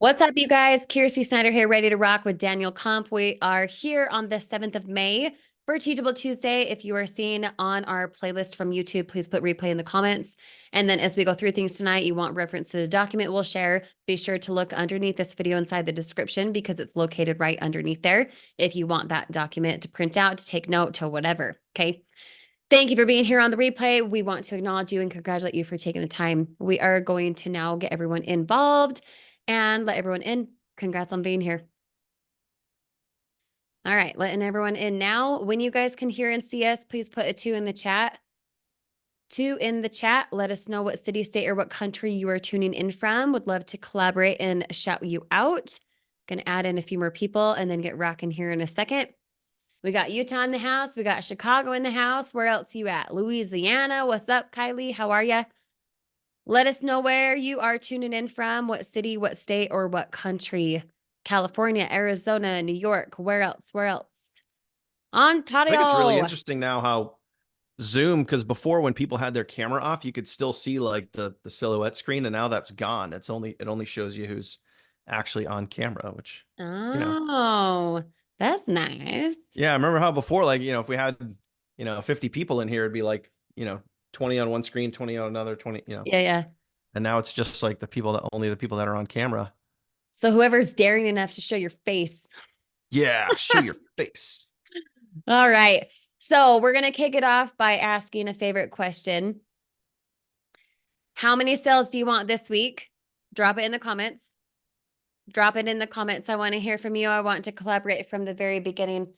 What's up, you guys? Kirsty Snyder here, ready to rock with Daniel Kump. We are here on the 7th of May for Teachable Tuesday. If you are seeing on our playlist from YouTube, please put replay in the comments. And then as we go through things tonight, you want reference to the document we'll share, be sure to look underneath this video inside the description because it's located right underneath there if you want that document to print out, to take note, to whatever, okay? Thank you for being here on the replay. We want to acknowledge you and congratulate you for taking the time. We are going to now get everyone involved and let everyone in. Congrats on being here. All right, letting everyone in now. When you guys can hear and see us, please put a 2 in the chat. 2 in the chat. Let us know what city, state, or what country you are tuning in from. Would love to collaborate and shout you out. Gonna add in a few more people and then get rocking here in a second. We got Utah in the house. We got Chicago in the house. Where else you at? Louisiana. What's up, Kylie? How are you? Let us know where you are tuning in from, what city, what state, or what country. California, Arizona, New York. Where else? Where else? Ontario. I think it's really interesting now how Zoom, because before when people had their camera off, you could still see like the silhouette screen, and now that's gone. It only shows you who's actually on camera, which That's nice. Yeah, I remember how before, like, if we had 50 people in here, it'd be like 20 on one screen, 20 on another, 20. Yeah. And now it's just like the people that are on camera. So whoever's daring enough to show your face. Yeah, show your face. All right. So we're going to kick it off by asking a favorite question. How many sales do you want this week? Drop it in the comments. Drop it in the comments. I want to hear from you. I want to collaborate from the very beginning.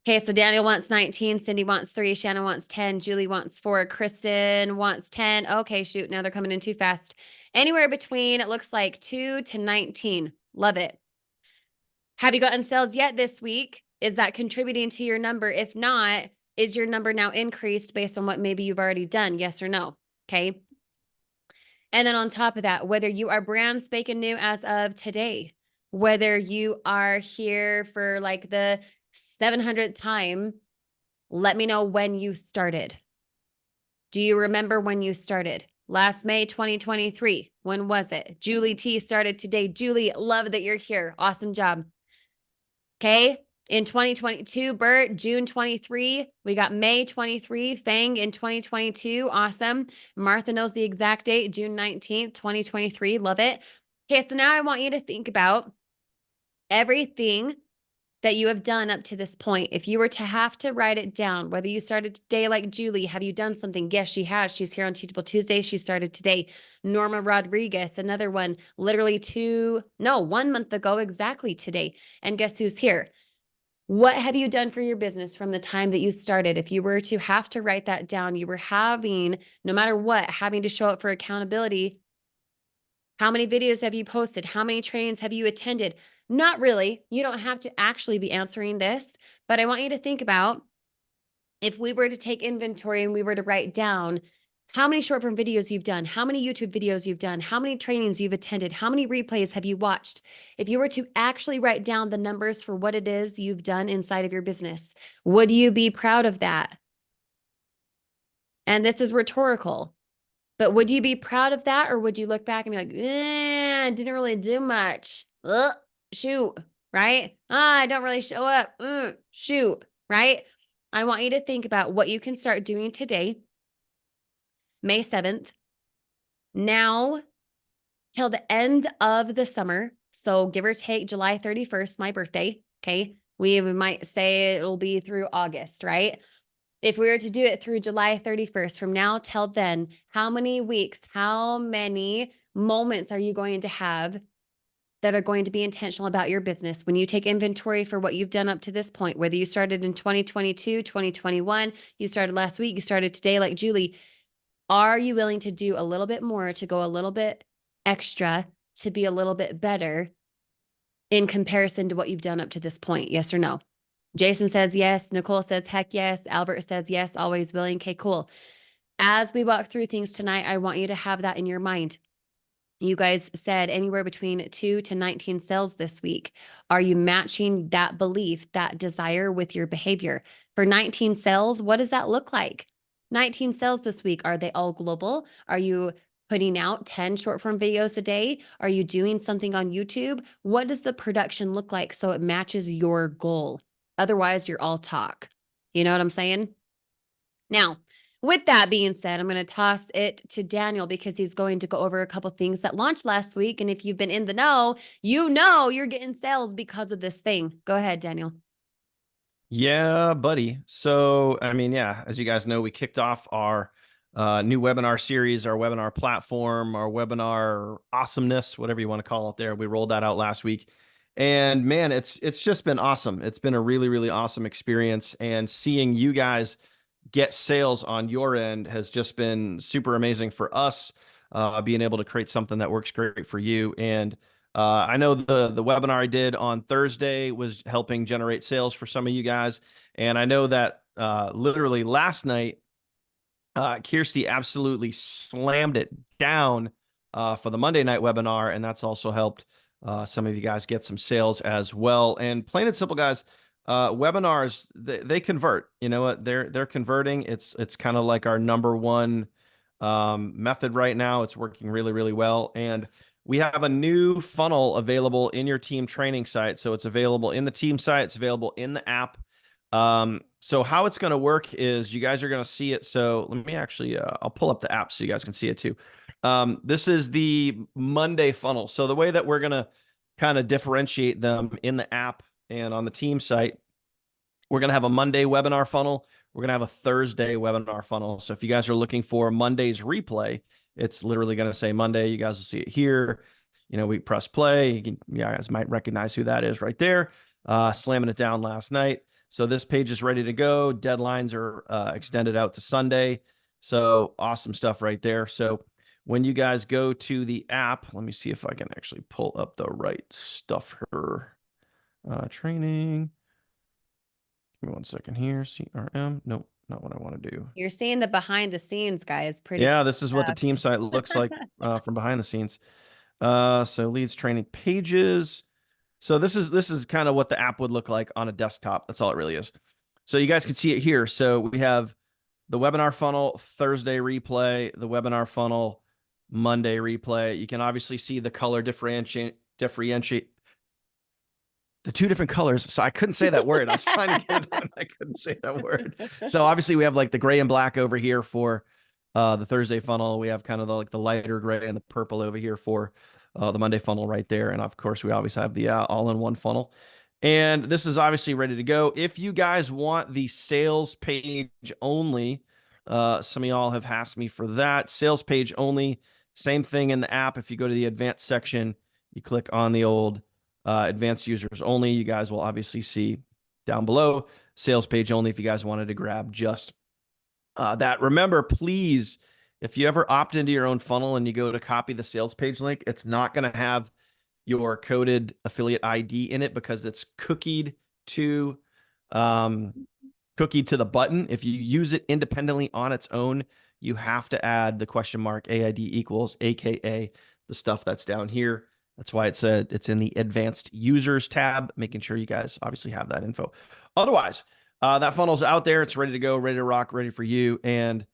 Okay, so Daniel wants 19, Cindy wants 3, Shannon wants 10, Julie wants 4, Kristen wants 10. Okay, shoot, now they're coming in too fast. Anywhere between, it looks like 2 to 19. Love it. Have you gotten sales yet this week? Is that contributing to your number? If not, is your number now increased based on what maybe you've already done? Yes or no? Okay. And then on top of that, whether you are brand spanking new as of today, whether you are here for like the 700th time, let me know when you started. Do you remember when you started? Last May 2023. When was it? Julie T started today. Julie, love that you're here. Awesome job. Okay. In 2022, Bert, June 23. We got May 23. Fang in 2022. Awesome. Martha knows the exact date, June 19th, 2023. Love it. Okay, so now I want you to think about everything that you have done up to this point. If you were to have to write it down, whether you started today like Julie, have you done something? Yes, she has. She's here on Teachable Tuesday. She started today. Norma Rodriguez, another one, literally 1 month ago, exactly today. And guess who's here? What have you done for your business from the time that you started? If you were to have to write that down, you were having, no matter what, having to show up for accountability. How many videos have you posted? How many trainings have you attended? Not really. You don't have to actually be answering this, but I want you to think about if we were to take inventory and we were to write down how many short form videos you've done, how many YouTube videos you've done, how many trainings you've attended, how many replays have you watched? If you were to actually write down the numbers for what it is you've done inside of your business, would you be proud of that? And this is rhetorical. But would you be proud of that? Or would you look back and be like, I didn't really do much. Shoot, right? I don't really show up. Shoot, right? I want you to think about what you can start doing today, May 7th, now till the end of the summer. So give or take July 31st, my birthday. Okay. We might say it'll be through August, right? If we were to do it through July 31st, from now till then, how many weeks, how many moments are you going to have that are going to be intentional about your business? When you take inventory for what you've done up to this point, whether you started in 2022, 2021, you started last week, you started today like Julie, are you willing to do a little bit more, to go a little bit extra, to be a little bit better in comparison to what you've done up to this point? Yes or no? Jason says yes. Nicole says heck yes. Albert says yes, always willing. Okay, cool. As we walk through things tonight, I want you to have that in your mind. You guys said anywhere between 2 to 19 sales this week. Are you matching that belief, that desire with your behavior? For 19 sales, what does that look like? 19 sales this week. Are they all global? Are you putting out 10 short form videos a day? Are you doing something on YouTube? What does the production look like so it matches your goal? Otherwise, you're all talk. You know what I'm saying? Now, with that being said, I'm going to toss it to Daniel because he's going to go over a couple things that launched last week. And if you've been in the know, you know you're getting sales because of this thing. Go ahead, Daniel. Yeah, buddy. So, I mean, yeah, as you guys know, we kicked off our new webinar series, our webinar platform, our webinar awesomeness, whatever you want to call it there. We rolled that out last week. And man, it's just been awesome. It's been a really, really awesome experience. And seeing you guys get sales on your end has just been super amazing for us, being able to create something that works great for you. And I know the webinar I did on Thursday was helping generate sales for some of you guys. And I know that literally last night, Kirsty absolutely slammed it down for the Monday night webinar. And that's also helped some of you guys get some sales as well. And plain and simple, guys, webinars, they convert. You know what? They're converting. It's kind of like our number one method right now. It's working really, really well. And we have a new funnel available in your team training site. So it's available in the team site. It's available in the app. So how it's going to work is you guys are going to see it. So let me actually, I'll pull up the app so you guys can see it too. This is the Monday funnel. So the way that we're going to kind of differentiate them in the app and on the team site, we're going to have a Monday webinar funnel. We're going to have a Thursday webinar funnel. So if you guys are looking for Monday's replay, it's literally going to say Monday. You guys will see it here. You know, we press play. You guys might recognize who that is right there. Slamming it down last night. So this page is ready to go. Deadlines are extended out to Sunday. So awesome stuff right there. So when you guys go to the app, let me see if I can actually pull up the right stuff here. Training. Give me 1 second here. CRM. Nope, not what I want to do. You're seeing the behind the scenes, guys. Pretty Yeah, cool this is what the stuff. team site looks like from behind the scenes. So leads, training, pages. So this is kind of what the app would look like on a desktop. That's all it really is. So you guys can see it here. So we have the webinar funnel, Thursday replay, the webinar funnel, Monday replay. You can obviously see the color differentiate the two different colors. So I couldn't say that word. I was trying to get it out. I couldn't say that word. So obviously we have like the gray and black over here for the Thursday funnel. We have kind of the lighter gray and the purple over here for the Monday funnel right there. And of course we always have the all-in-one funnel. And this is obviously ready to go. If you guys want the sales page only, some of y'all have asked me for that. Sales page only, same thing in the app. If you go to the advanced section, you click on the old advanced users only. You guys will obviously see down below sales page only if you guys wanted to grab just that. Remember, please, if you ever opt into your own funnel and you go to copy the sales page link, it's not going to have your coded affiliate ID in it because it's cookied to the button. If you use it independently on its own, you have to add the question mark AID equals AKA the stuff that's down here. That's why it's in the advanced users tab, making sure you guys obviously have that info. Otherwise, that funnel's out there. It's ready to go, ready to rock, ready for you. And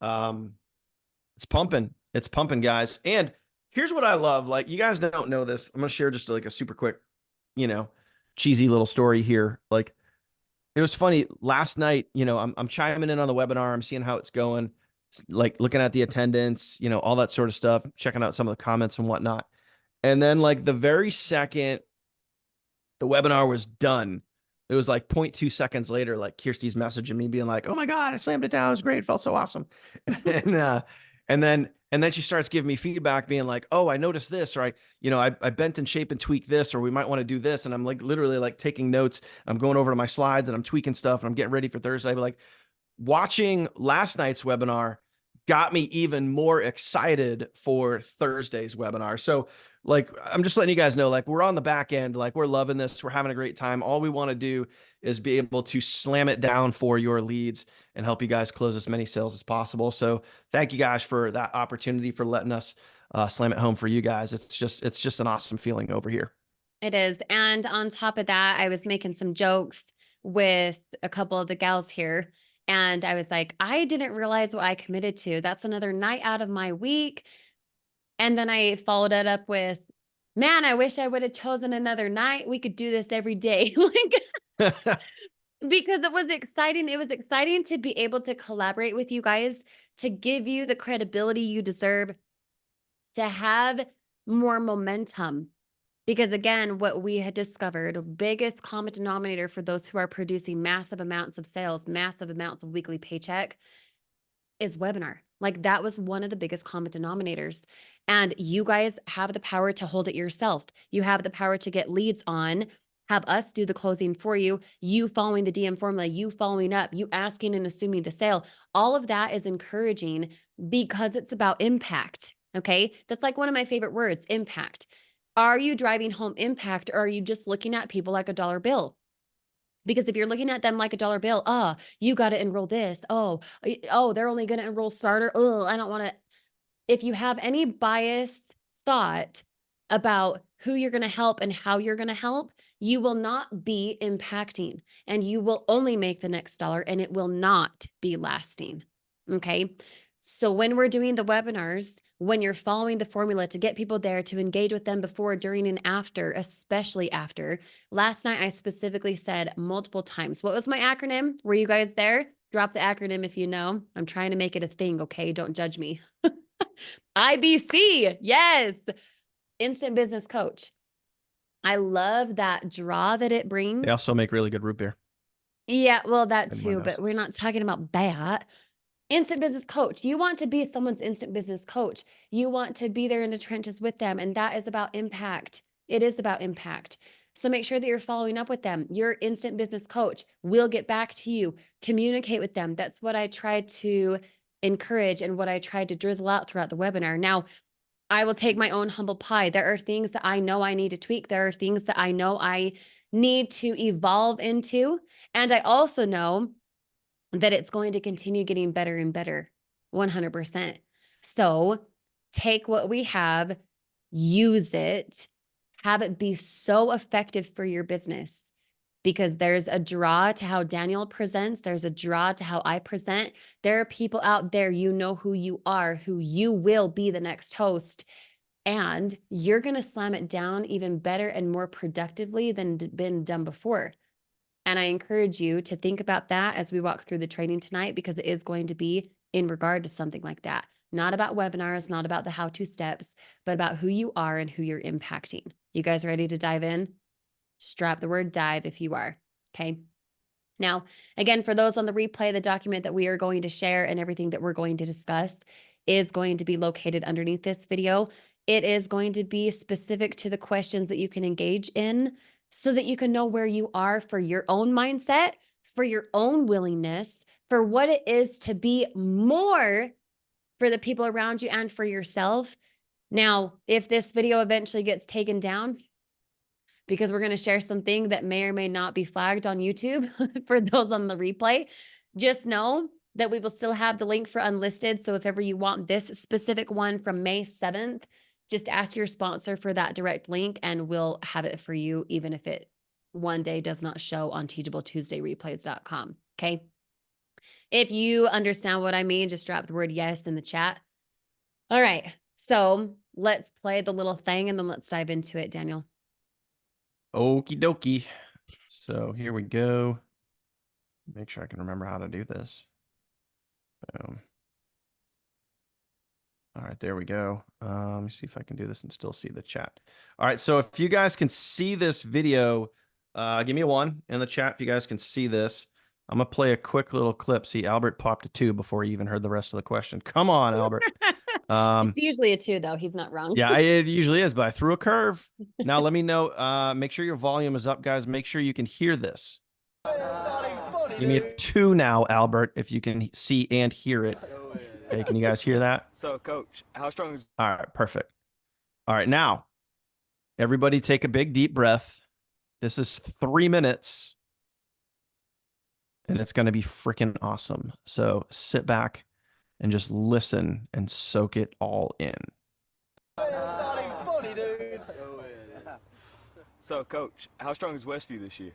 it's pumping. It's pumping, guys. And here's what I love. Like, you guys don't know this. I'm going to share just like a super quick, cheesy little story here. Like, it was funny last night, I'm chiming in on the webinar. I'm seeing how it's going, like looking at the attendance, all that sort of stuff, checking out some of the comments and whatnot. And then like the very second the webinar was done, it was like 0.2 seconds later, like Kirsty's messaging me being like, "Oh my God, I slammed it down. It was great. It felt so awesome." And then she starts giving me feedback being like, "Oh, I noticed this," or I bent and shape and tweak this, or we might want to do this. And I'm like literally like taking notes. I'm going over to my slides and I'm tweaking stuff and I'm getting ready for Thursday. But like watching last night's webinar got me even more excited for Thursday's webinar. So like, I'm just letting you guys know, like, we're on the back end, like, we're loving this. We're having a great time. All we want to do is be able to slam it down for your leads and help you guys close as many sales as possible. So thank you guys for that opportunity, for letting us slam it home for you guys. It's just an awesome feeling over here. It is. And on top of that, I was making some jokes with a couple of the gals here. And I was like, I didn't realize what I committed to. That's another night out of my week. And then I followed it up with, man, I wish I would have chosen another night. We could do this every day. Like, because it was exciting. It was exciting to be able to collaborate with you guys, to give you the credibility you deserve, to have more momentum. Because again, what we had discovered, biggest common denominator for those who are producing massive amounts of sales, massive amounts of weekly paycheck, is webinar. Like that was one of the biggest common denominators. And you guys have the power to hold it yourself. You have the power to get leads on, have us do the closing for you, you following the DM formula, you following up, you asking and assuming the sale. All of that is encouraging because it's about impact. Okay. That's like one of my favorite words, impact. Are you driving home impact, or are you just looking at people like a dollar bill? Because if you're looking at them like a dollar bill, oh, you got to enroll this. Oh, they're only going to enroll starter. Oh, I don't want to. If you have any biased thought about who you're going to help and how you're going to help, you will not be impacting, and you will only make the next dollar, and it will not be lasting. Okay. So when we're doing the webinars, when you're following the formula to get people there, to engage with them before, during, and after, especially after. Last night, I specifically said multiple times, what was my acronym? Were you guys there? Drop the acronym if you know. I'm trying to make it a thing, okay? Don't judge me. IBC, yes. Instant Business Coach. I love that draw that it brings. They also make really good root beer. Yeah, well, that Everyone too, knows. but we're not talking about that. Instant Business Coach. You want to be someone's instant business coach. You want to be there in the trenches with them, and that is about impact. It is about impact. So make sure that you're following up with them. Your instant business coach will get back to you. Communicate with them. That's what I tried to encourage and what I tried to drizzle out throughout the webinar. Now, I will take my own humble pie. There are things that I know I need to tweak. There are things that I know I need to evolve into. And I also know that it's going to continue getting better and better, 100%. So take what we have, use it, have it be so effective for your business, because there's a draw to how Daniel presents. There's a draw to how I present. There are people out there, you know who you are, who you will be the next host, and you're going to slam it down even better and more productively than been done before. And I encourage you to think about that as we walk through the training tonight, because it is going to be in regard to something like that. Not about webinars, not about the how-to steps, but about who you are and who you're impacting. You guys ready to dive in? Strap the word dive if you are. Okay. Now, again, for those on the replay, the document that we are going to share and everything that we're going to discuss is going to be located underneath this video. It is going to be specific to the questions that you can engage in, so that you can know where you are for your own mindset, for your own willingness, for what it is to be more for the people around you and for yourself. Now, if this video eventually gets taken down, because we're going to share something that may or may not be flagged on YouTube for those on the replay, just know that we will still have the link for unlisted. So if ever you want this specific one from May 7th, just ask your sponsor for that direct link and we'll have it for you, even if it one day does not show on teachabletuesdayreplays.com. Okay. If you understand what I mean, just drop the word yes in the chat. All right. So let's play the little thing and then let's dive into it, Daniel. Okie dokie. So here we go. Make sure I can remember how to do this. Boom. All right, there we go. Let me see if I can do this and still see the chat. All right, so if you guys can see this video, give me a 1 in the chat if you guys can see this. I'm going to play a quick little clip. See, Albert popped a 2 before he even heard the rest of the question. Come on, Albert. It's usually a 2, though. He's not wrong. Yeah, it usually is, but I threw a curve. Now let me know. Make sure your volume is up, guys. Make sure you can hear this. Give me a 2 now, Albert, if you can see and hear it. Okay, can you guys hear that? So, Coach, how strong is... All right, perfect. All right, now, everybody take a big, deep breath. This is 3 minutes, and it's going to be freaking awesome. So sit back and just listen and soak it all in. So, Coach, how strong is Westview this year?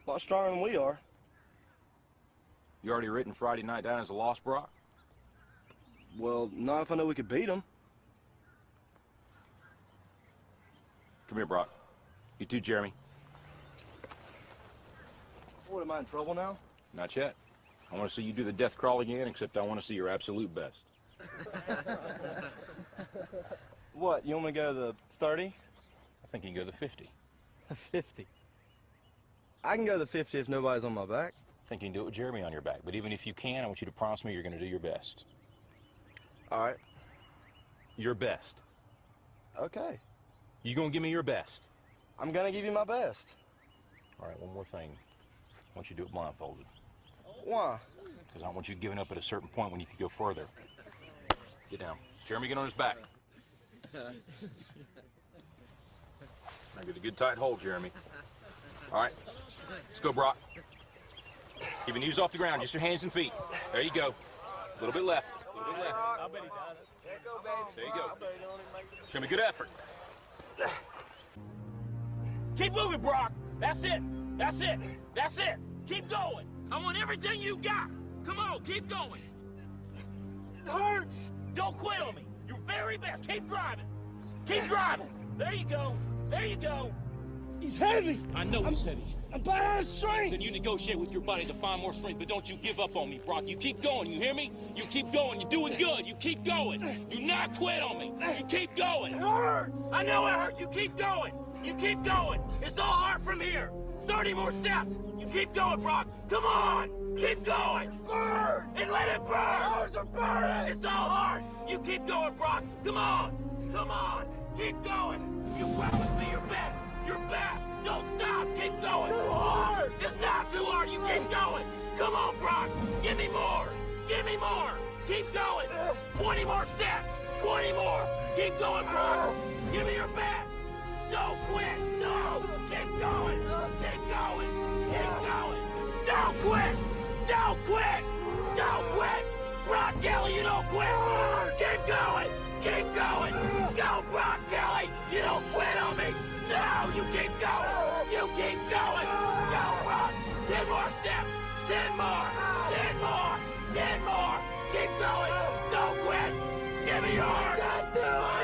A lot stronger than we are. You already written Friday night down as a loss, Brock? Well, not if I know we could beat them. Come here, Brock. You too, Jeremy. What, am I in trouble now? Not yet. I want to see you do the death crawl again, except I want to see your absolute best. What, you want me to go to the 30? I think you can go the 50. 50. I can go to the 50 if nobody's on my back. I think you can do it with Jeremy on your back. But even if you can, I want you to promise me you're going to do your best. All right. Your best. Okay. You going to give me your best? I'm gonna give you my best. All right, one more thing. I want you to do it blindfolded. Why? Because I don't want you giving up at a certain point when you could go further. Get down. Jeremy, get on his back. Now get a good tight hold, Jeremy. All right, let's go, Brock. Keep your knees off the ground, just your hands and feet. There you go. A little bit left. A little bit left. I bet he does it. There you go. Show me good effort. Keep moving, Brock. That's it. That's it. That's it. Keep going. I want everything you got. Come on, keep going. It hurts. Don't quit on me. Your very best. Keep driving. Keep driving. There you go. There you go. He's heavy. I know he's heavy. I'm behind strength. Then you negotiate with your body to find more strength, but don't you give up on me, Brock. You keep going, you hear me? You keep going. You're doing good. You keep going. Do not quit on me. You keep going. It hurts. I know it hurts. You keep going. You keep going. It's all hard from here. 30 more steps. You keep going, Brock. Come on. Keep going. Burn. And let it burn. Ours are burning. It's all hard. You keep going, Brock. Come on. Come on. Keep going. You promised me your best. Your best. Don't stop. Keep going. Too hard. It's not too hard. You keep going. Come on, Brock. Give me more. Give me more. Keep going. 20 more steps. 20 more. Keep going, Brock. Give me your best. Don't quit. No. Keep going. Keep going. Keep going. Don't quit. Don't quit. Don't quit. Brock Kelly, you don't quit. Keep going. Keep going. Go, Brock Kelly. You don't quit on me. No, you keep going. You keep going. Go, Brock. 10 more steps. 10 more. 10 more. 10 more. Keep going. Don't quit. Give me yours.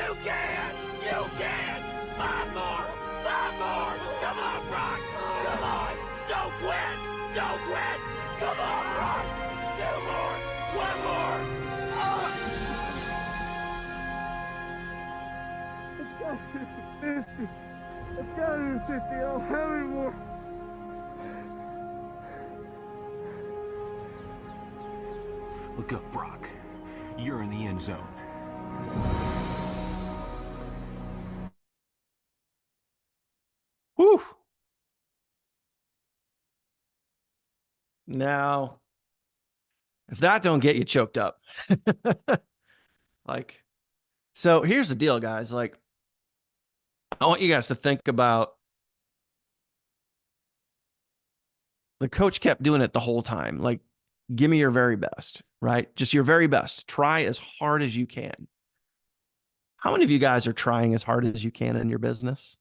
You can. You can. 5 more. 5 more. Come on, Brock. Come on. Don't quit. Don't quit. Come on, Brock. 2 more. 1 more. It's gotta be 50. I don't have any more. Look up, Brock. You're in the end zone. Whew. Now, if that don't get you choked up, like, so here's the deal, guys. Like, I want you guys to think about the coach kept doing it the whole time. Like, give me your very best, right? Just your very best. Try as hard as you can. How many of you guys are trying as hard as you can in your business?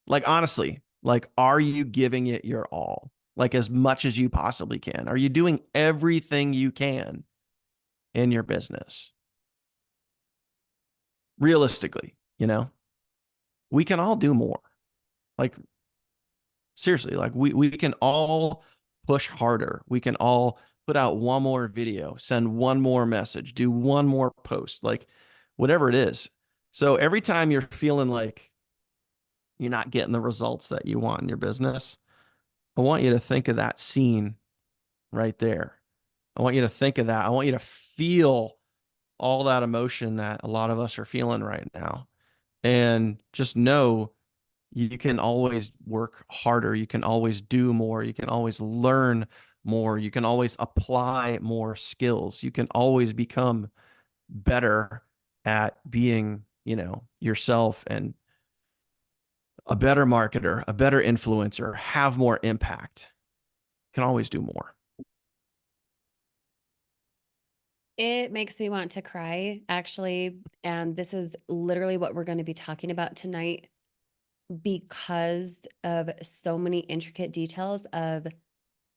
Like, honestly, like, are you giving it your all? Like, as much as you possibly can? Are you doing everything you can in your business? Realistically, you know, we can all do more. Like, seriously, like we can all push harder. We can all put out one more video, send one more message, do one more post, like whatever it is. So every time you're feeling like you're not getting the results that you want in your business, I want you to think of that scene right there. I want you to think of that. I want you to feel all that emotion that a lot of us are feeling right now. And just know you can always work harder. You can always do more. You can always learn more. You can always apply more skills. You can always become better at being, you know, yourself and a better marketer, a better influencer, have more impact. You can always do more. It makes me want to cry, actually. And this is literally what we're going to be talking about tonight because of so many intricate details of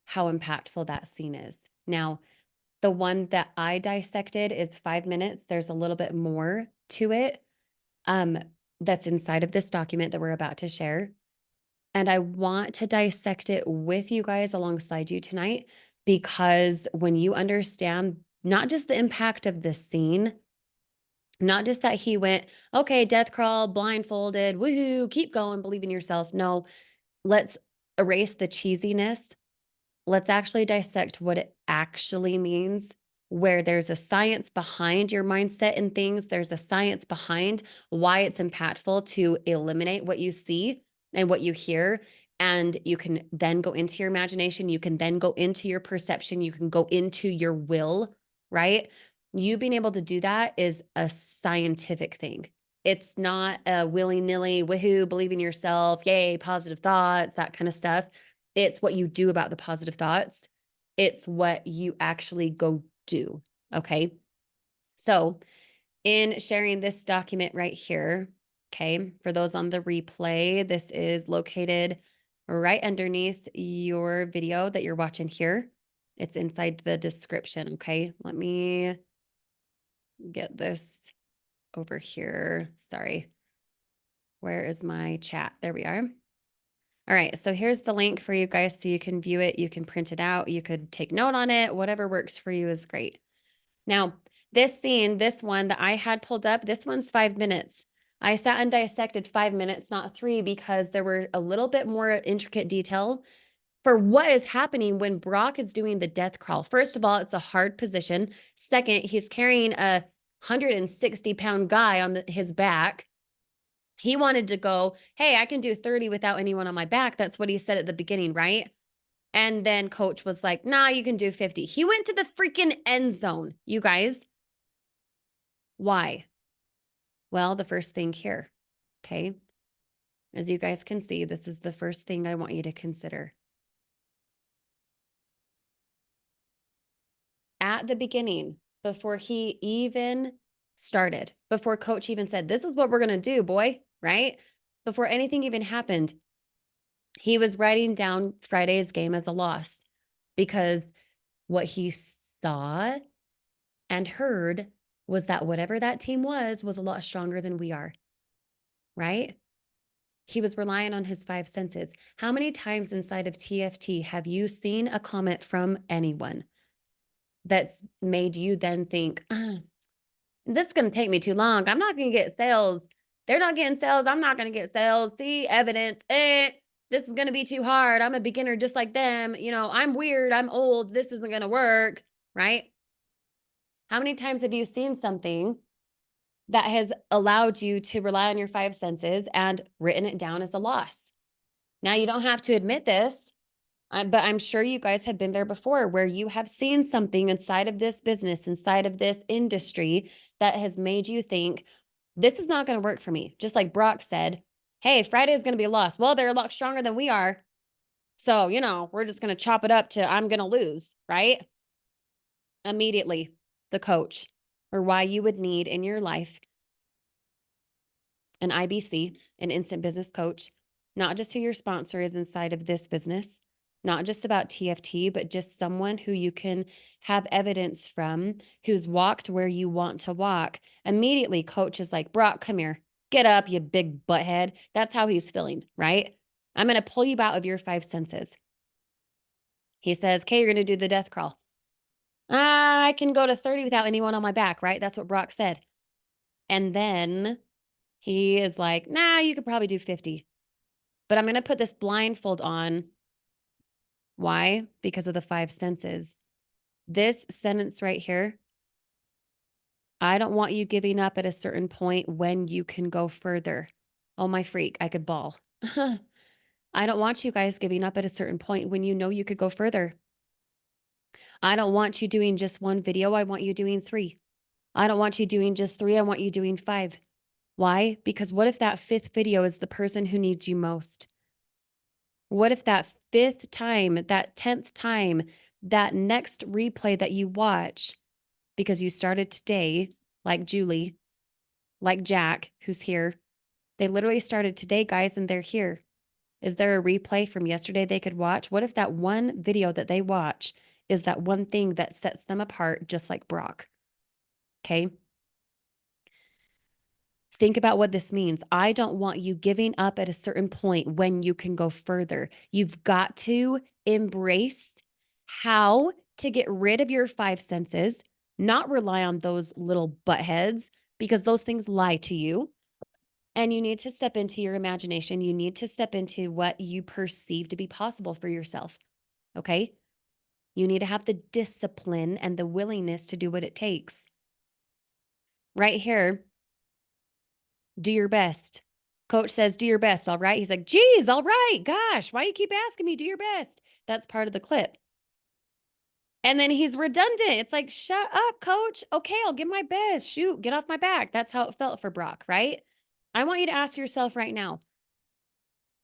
how impactful that scene is. Now, the one that I dissected is 5 minutes. There's a little bit more to it. that's inside of this document that we're about to share. And I want to dissect it with you guys alongside you tonight, because when you understand not just the impact of this scene, not just that he went, okay, death crawl, blindfolded, woohoo, keep going, believe in yourself. No, let's erase the cheesiness. Let's actually dissect what it actually means, where there's a science behind your mindset and things. There's a science behind why it's impactful to eliminate what you see and what you hear. And you can then go into your imagination. You can then go into your perception. You can go into your will, right? You being able to do that is a scientific thing. It's not a willy-nilly, woohoo, believe in yourself, yay, positive thoughts, that kind of stuff. It's what you do about the positive thoughts. It's what you actually go do. Okay. So, in sharing this document right here, okay, for those on the replay, this is located right underneath your video that you're watching here. It's inside the description. Okay. Let me get this over here. Sorry. Where is my chat? There we are. All right, so here's the link for you guys so you can view it. You can print it out. You could take note on it. Whatever works for you is great. Now, this scene, this one that I had pulled up, this one's 5 minutes. I sat and dissected 5 minutes, not 3, because there were a little bit more intricate detail for what is happening when Brock is doing the death crawl. First of all, it's a hard position. Second, he's carrying a 160-pound guy on his back. He wanted to go, hey, I can do 30 without anyone on my back. That's what he said at the beginning, right? And then coach was like, nah, you can do 50. He went to the freaking end zone, you guys. Why? Well, the first thing here, okay? As you guys can see, this is the first thing I want you to consider. At the beginning, before he even started, before coach even said, this is what we're going to do, boy, right? Before anything even happened, he was writing down Friday's game as a loss, because what he saw and heard was that whatever that team was a lot stronger than we are, right? He was relying on his 5 senses. How many times inside of TFT have you seen a comment from anyone that's made you then think, this is going to take me too long. I'm not going to get sales. They're not getting sales. I'm not going to get sales. See, evidence. This is going to be too hard. I'm a beginner just like them. You know, I'm weird. I'm old. This isn't going to work, right? How many times have you seen something that has allowed you to rely on your 5 senses and written it down as a loss? Now, you don't have to admit this, but I'm sure you guys have been there before, where you have seen something inside of this business, inside of this industry, that has made you think, this is not going to work for me. Just like Brock said, hey, Friday is going to be a loss. Well, they're a lot stronger than we are. So, you know, we're just going to chop it up to I'm going to lose, right? Immediately, the coach, or why you would need in your life an IBC, an instant business coach, not just who your sponsor is inside of this business, not just about TFT, but just someone who you can have evidence from, who's walked where you want to walk. Immediately, coach is like, Brock, come here. Get up, you big butthead. That's how he's feeling, right? I'm going to pull you out of your 5 senses. He says, okay, you're going to do the death crawl. I can go to 30 without anyone on my back, right? That's what Brock said. And then he is like, nah, you could probably do 50. But I'm going to put this blindfold on. Why? Because of the 5 senses. This sentence right here, I don't want you giving up at a certain point when you can go further. Oh, my freak, I could bawl. I don't want you guys giving up at a certain point when you know you could go further. I don't want you doing just 1 video. I want you doing 3. I don't want you doing just 3. I want you doing 5. Why? Because what if that 5th video is the person who needs you most? What if that 5th time, that 10th time, that next replay that you watch, because you started today, like Julie, like Jack, who's here, they literally started today, guys, and they're here. Is there a replay from yesterday they could watch? What if that one video that they watch is that one thing that sets them apart, just like Brock? Okay. Think about what this means. I don't want you giving up at a certain point when you can go further. You've got to embrace how to get rid of your five senses, not rely on those little butt heads because those things lie to you. And you need to step into your imagination. You need to step into what you perceive to be possible for yourself. Okay? You need to have the discipline and the willingness to do what it takes. Right here, do your best. Coach says, do your best. All right. He's like, geez, all right. Gosh, why you keep asking me? Do your best. That's part of the clip. And then he's redundant. It's like, shut up, coach. Okay, I'll give my best. Shoot, get off my back. That's how it felt for Brock, right? I want you to ask yourself right now.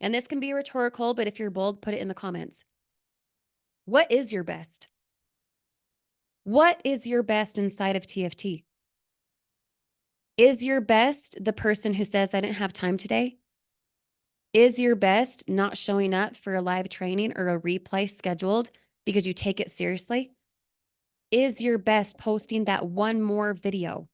And this can be rhetorical, but if you're bold, put it in the comments. What is your best? What is your best inside of TFT? Is your best the person who says, I didn't have time today? Is your best not showing up for a live training or a replay scheduled because you take it seriously? Is your best posting that one more video?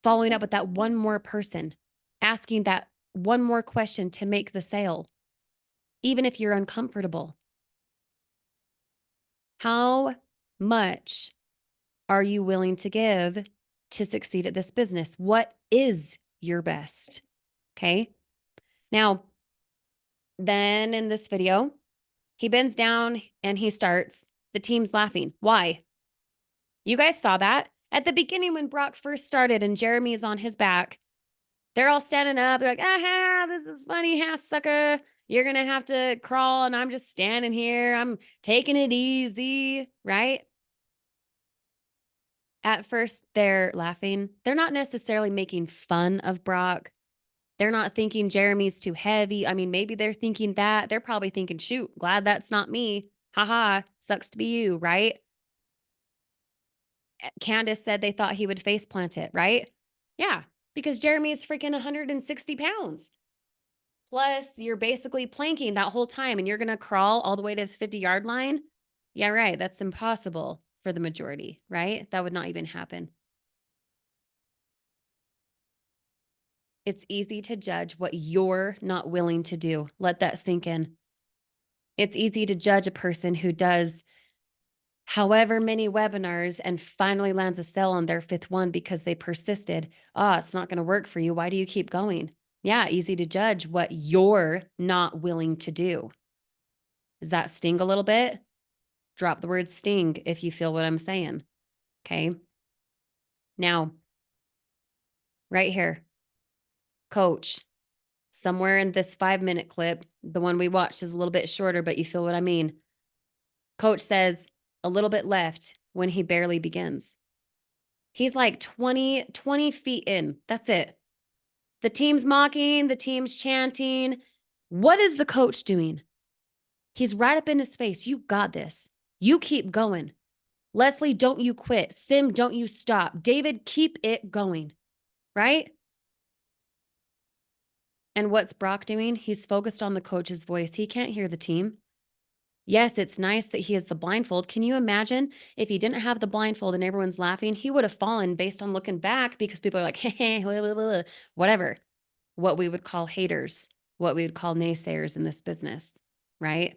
Following up with that one more person? Asking that one more question to make the sale? Even if you're uncomfortable? How much are you willing to give to succeed at this business? What is your best? Okay. Now, then in this video, he bends down and he starts. The team's laughing. Why? You guys saw that at the beginning when Brock first started and Jeremy's on his back. They're all standing up. They're like, aha, this is funny, ha, sucker. You're going to have to crawl and I'm just standing here. I'm taking it easy, right? At first, they're laughing. They're not necessarily making fun of Brock. They're not thinking Jeremy's too heavy. I mean, maybe they're thinking that. They're probably thinking, shoot, glad that's not me. Haha, sucks to be you, right? Candace said they thought he would face plant it, right? Yeah, because Jeremy is freaking 160 pounds. Plus, you're basically planking that whole time and you're going to crawl all the way to the 50-yard line. Yeah, right. That's impossible for the majority, right? That would not even happen. It's easy to judge what you're not willing to do. Let that sink in. It's easy to judge a person who does however many webinars and finally lands a sale on their fifth one because they persisted. Oh, it's not going to work for you. Why do you keep going? Yeah, easy to judge what you're not willing to do. Does that sting a little bit? Drop the word sting if you feel what I'm saying. Okay. Now, right here, coach, somewhere in this 5-minute clip, the one we watched is a little bit shorter, but you feel what I mean. Coach says a little bit left when he barely begins. He's like 20 feet in. That's it. The team's mocking, the team's chanting. What is the coach doing? He's right up in his face. You got this. You keep going. Leslie, don't you quit. Sim, don't you stop. David, keep it going. Right? And what's Brock doing? He's focused on the coach's voice. He can't hear the team. Yes, it's nice that he has the blindfold. Can you imagine if he didn't have the blindfold and everyone's laughing? He would have fallen based on looking back because people are like, hey, whatever. What we would call haters, what we would call naysayers in this business, right?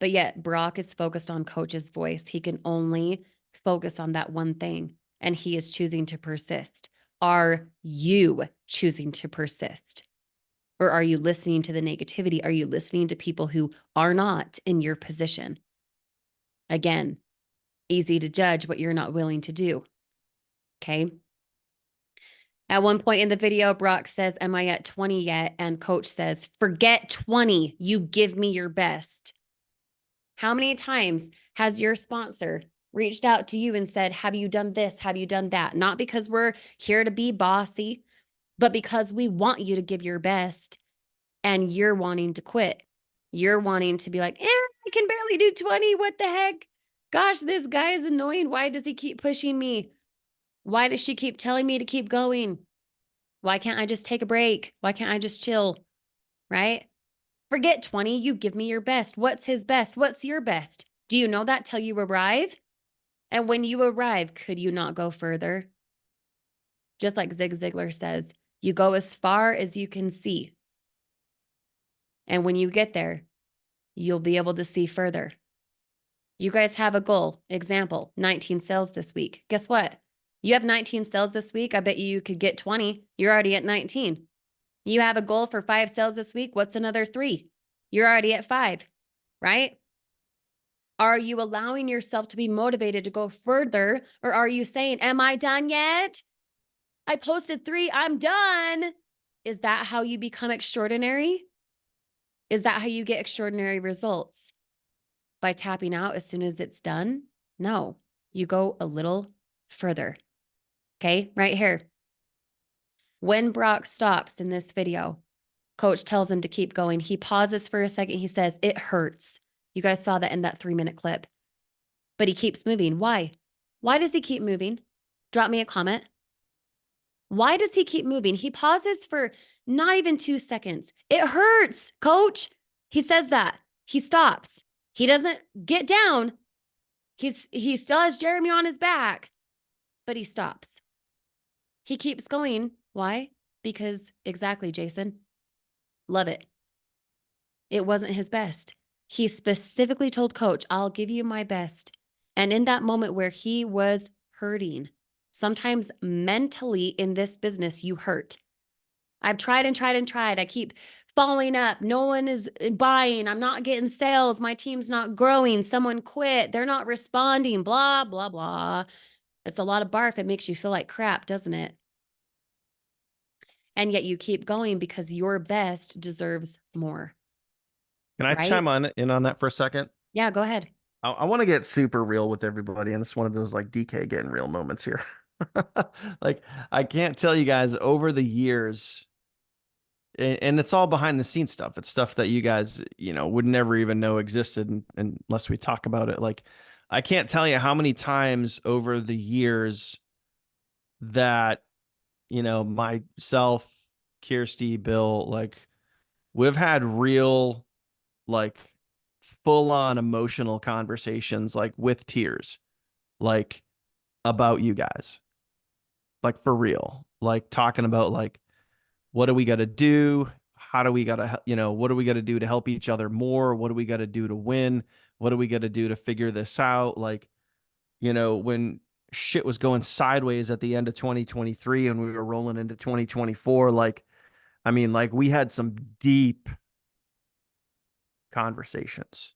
But yet Brock is focused on coach's voice. He can only focus on that one thing, and he is choosing to persist. Are you choosing to persist? Or are you listening to the negativity? Are you listening to people who are not in your position? Again, easy to judge what you're not willing to do. Okay. At one point in the video, Brock says, am I at 20 yet? And coach says, forget 20. You give me your best. How many times has your sponsor reached out to you and said, have you done this? Have you done that? Not because we're here to be bossy, but because we want you to give your best and you're wanting to quit. You're wanting to be like, I can barely do 20. What the heck? Gosh, this guy is annoying. Why does he keep pushing me? Why does she keep telling me to keep going? Why can't I just take a break? Why can't I just chill? Right? Forget 20. You give me your best. What's his best? What's your best? Do you know that till you arrive? And when you arrive, could you not go further? Just like Zig Ziglar says, you go as far as you can see. And when you get there, you'll be able to see further. You guys have a goal. Example, 19 sales this week. Guess what? You have 19 sales this week. I bet you could get 20. You're already at 19. You have a goal for 5 sales this week. What's another 3? You're already at 5, right? Are you allowing yourself to be motivated to go further? Or are you saying, am I done yet? I posted 3, I'm done. Is that how you become extraordinary? Is that how you get extraordinary results? By tapping out as soon as it's done? No, you go a little further. Okay, right here. When Brock stops in this video, coach tells him to keep going. He pauses for a second. He says, it hurts. You guys saw that in that 3-minute clip. But he keeps moving. Why? Why does he keep moving? Drop me a comment. Why does he keep moving? He pauses for not even 2 seconds. It hurts, coach. He says that. He stops. He doesn't get down. He still has Jeremy on his back, but he stops. He keeps going. Why? Because exactly, Jason. Love it. It wasn't his best. He specifically told coach, I'll give you my best. And in that moment where he was hurting, sometimes mentally in this business, you hurt. I've tried and tried and tried. I keep following up. No one is buying. I'm not getting sales. My team's not growing. Someone quit. They're not responding. Blah, blah, blah. It's a lot of barf. It makes you feel like crap, doesn't it? And yet you keep going because your best deserves more. Can I chime in on that for a second? Yeah, go ahead. I want to get super real with everybody, and it's one of those like DK getting real moments here. Like, I can't tell you guys over the years, and it's all behind the scenes stuff. It's stuff that you guys, would never even know existed unless we talk about it. Like, I can't tell you how many times over the years that, myself, Kirsty, Bill, like, we've had real, like, full-on emotional conversations, like with tears, like about you guys, like for real, like talking about like, what do we got to do? How do we got to, what do we got to do to help each other more? What do we got to do to win? What do we got to do to figure this out? Like, when shit was going sideways at the end of 2023 and we were rolling into 2024, like, I mean, like we had some deep conversations,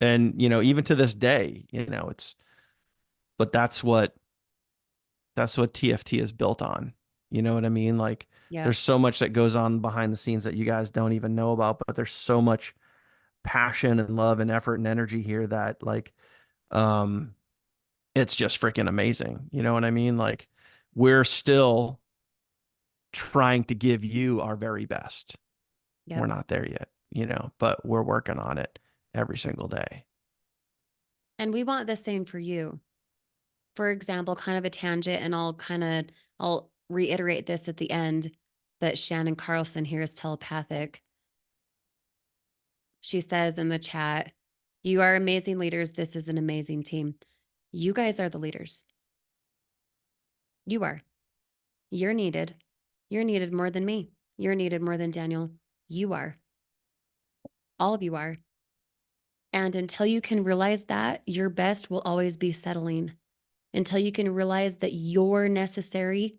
and, even to this day, but that's what TFT is built on. You know what I mean? Like, Yeah. There's so much that goes on behind the scenes that you guys don't even know about, but there's so much passion and love and effort and energy here that like, it's just freaking amazing. You know what I mean? Like, we're still trying to give you our very best. Yep. We're not there yet, but we're working on it every single day. And we want the same for you. For example, kind of a tangent, and I'll reiterate this at the end, but Shannon Carlson here is telepathic. She says in the chat, you are amazing leaders. This is an amazing team. You guys are the leaders. You are. You're needed. You're needed more than me. You're needed more than Daniel. You are. All of you are. And until you can realize that, your best will always be settling. Until you can realize that you're necessary,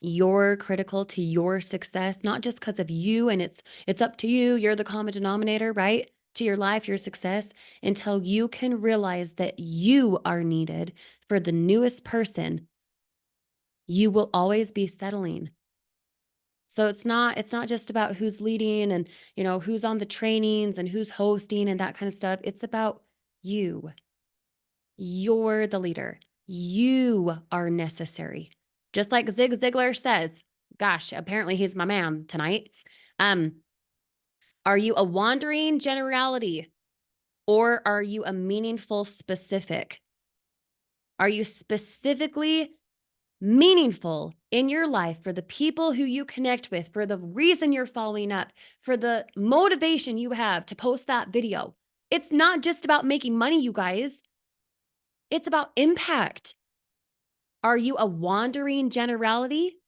you're critical to your success, not just because of you and it's up to you, you're the common denominator, right? To your life, your success, until you can realize that you are needed for the newest person, you will always be settling. So it's not just about who's leading and, who's on the trainings and who's hosting and that kind of stuff. It's about you. You're the leader. You are necessary. Just like Zig Ziglar says, gosh, apparently he's my man tonight. Are you a wandering generality or are you a meaningful specific? Are you specifically meaningful in your life for the people who you connect with, for the reason you're following up, for the motivation you have to post that video? It's not just about making money, you guys. It's about impact. Are you a wandering generality?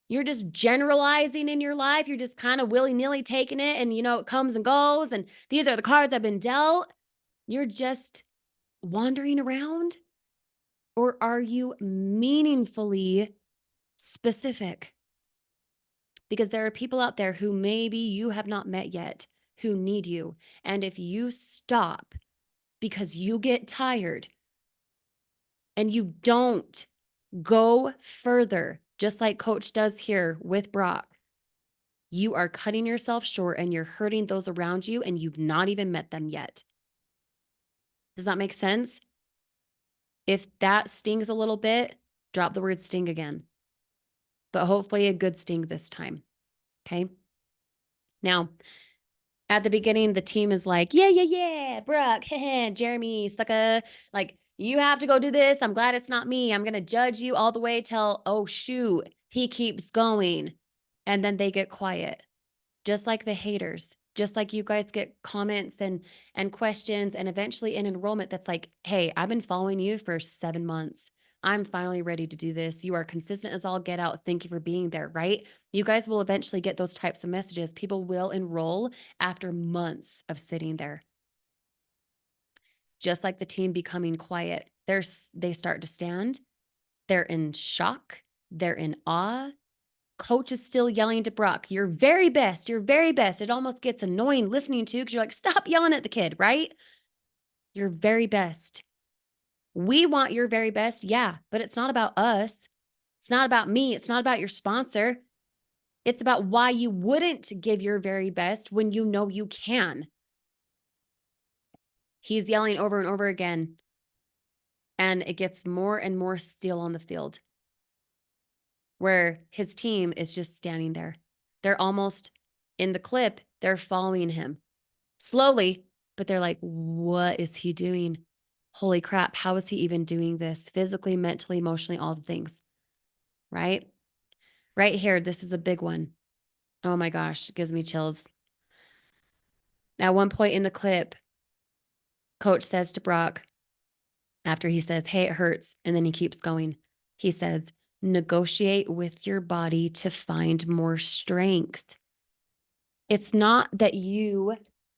You're just generalizing in your life. You're just kind of willy-nilly taking it and, it comes and goes. And these are the cards I've been dealt. You're just wandering around. Or are you meaningfully specific? Because there are people out there who maybe you have not met yet who need you. And if you stop because you get tired and you don't go further, just like Coach does here with Brock, you are cutting yourself short and you're hurting those around you and you've not even met them yet. Does that make sense? If that stings a little bit, drop the word sting again. But hopefully a good sting this time. Okay. Now, at the beginning, the team is like, yeah, Brooke, Jeremy, sucker. Like, you have to go do this. I'm glad it's not me. I'm going to judge you all the way till, oh, shoot, he keeps going. And then they get quiet, just like the haters, just like you guys get comments and questions and eventually an enrollment that's like, hey, I've been following you for 7 months. I'm finally ready to do this. You are consistent as all get out. Thank you for being there, right? You guys will eventually get those types of messages. People will enroll after months of sitting there. Just like the team becoming quiet, they start to stand. They're in shock. They're in awe. Coach is still yelling to Brock, your very best, your very best. It almost gets annoying listening to because you're like, stop yelling at the kid, right? Your very best. We want your very best, yeah, but it's not about us. It's not about me. It's not about your sponsor. It's about why you wouldn't give your very best when you know you can. He's yelling over and over again, and it gets more and more still on the field, where his team is just standing there. They're almost in the clip, they're following him slowly, but they're like, what is he doing? Holy crap, how is he even doing this? Physically, mentally, emotionally, all the things, right? Right here, this is a big one. Oh my gosh, it gives me chills. At one point in the clip, Coach says to Brock, after he says, hey, it hurts, and then he keeps going, he says, negotiate with your body to find more strength. It's not that you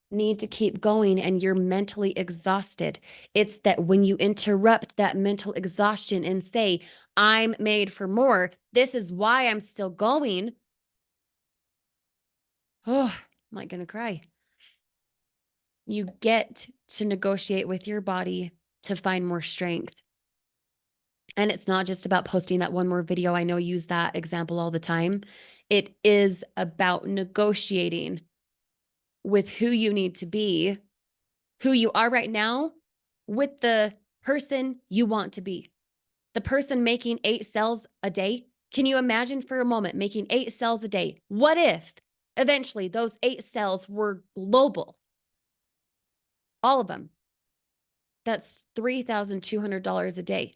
need to keep going and you're mentally exhausted. It's that when you interrupt that mental exhaustion and say, I'm made for more, this is why I'm still going. Oh, I'm like gonna cry. You get to negotiate with your body to find more strength. And it's not just about posting that one more video. I know I use that example all the time. It is about negotiating with who you need to be, who you are right now, with the person you want to be. The person making 8 sales a day. Can you imagine for a moment making 8 sales a day? What if eventually those 8 sales were global? All of them. That's $3,200 a day.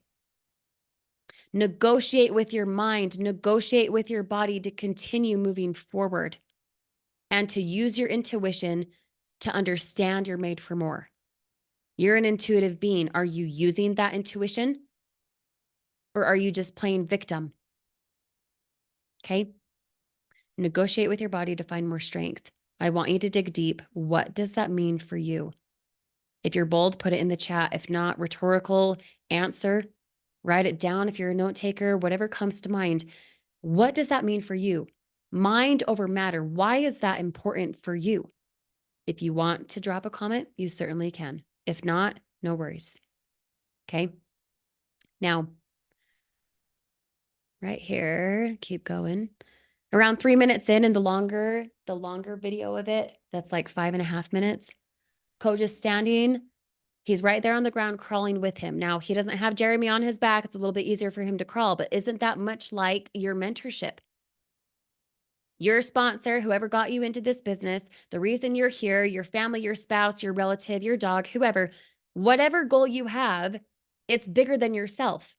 Negotiate with your mind, negotiate with your body to continue moving forward and to use your intuition to understand you're made for more. You're an intuitive being. Are you using that intuition? Or are you just playing victim? Okay. Negotiate with your body to find more strength. I want you to dig deep. What does that mean for you? If you're bold, put it in the chat. If not, rhetorical answer, write it down. If you're a note taker, whatever comes to mind. What does that mean for you? Mind over matter. Why is that important for you? If you want to drop a comment, you certainly can. If not, no worries. Okay. Now, right here, keep going. Around 3 minutes in, and the longer video of it, that's like 5.5 minutes. Coach is standing. He's right there on the ground crawling with him. Now, he doesn't have Jeremy on his back. It's a little bit easier for him to crawl, but isn't that much like your mentorship? Your sponsor, whoever got you into this business, the reason you're here, your family, your spouse, your relative, your dog, whoever, whatever goal you have, it's bigger than yourself.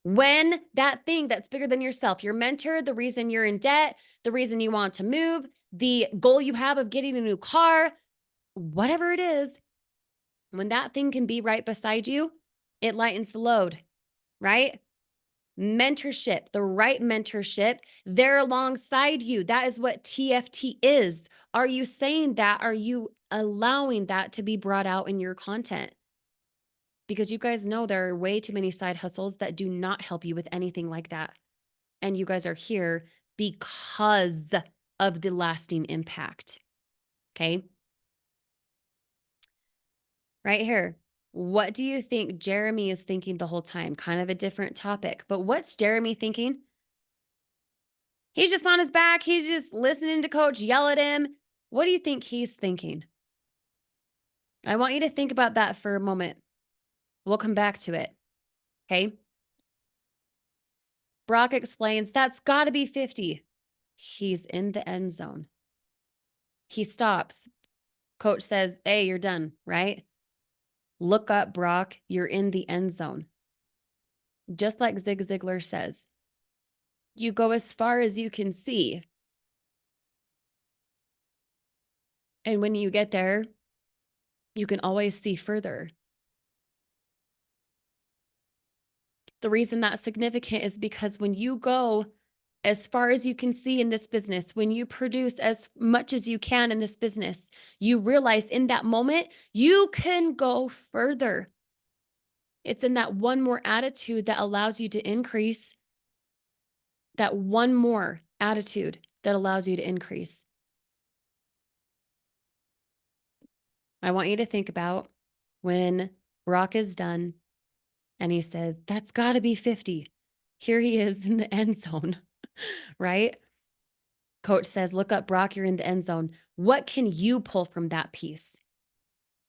When that thing that's bigger than yourself, your mentor, the reason you're in debt, the reason you want to move, the goal you have of getting a new car, whatever it is, when that thing can be right beside you, it lightens the load, right? mentorship, the right mentorship. They're alongside you. That is what TFT is. Are you saying that? Are you allowing that to be brought out in your content? Because you guys know there are way too many side hustles that do not help you with anything like that. And you guys are here because of the lasting impact. Okay. Right here. What do you think Jeremy is thinking the whole time? Kind of a different topic, but what's Jeremy thinking? He's just on his back. He's just listening to coach yell at him. What do you think he's thinking? I want you to think about that for a moment. We'll come back to it. Okay. Brock explains that's got to be 50. He's in the end zone. He stops. Coach says, hey, you're done, right? Look up, Brock. You're in the end zone. Just like Zig Ziglar says, you go as far as you can see. And when you get there, you can always see further. The reason that's significant is because when you go as far as you can see in this business, when you produce as much as you can in this business, you realize in that moment, you can go further. It's in that one more attitude that allows you to increase. That one more attitude that allows you to increase. I want you to think about when Brock is done and he says, that's got to be 50. Here he is in the end zone, right? Coach says, look up, Brock, you're in the end zone. What can you pull from that piece?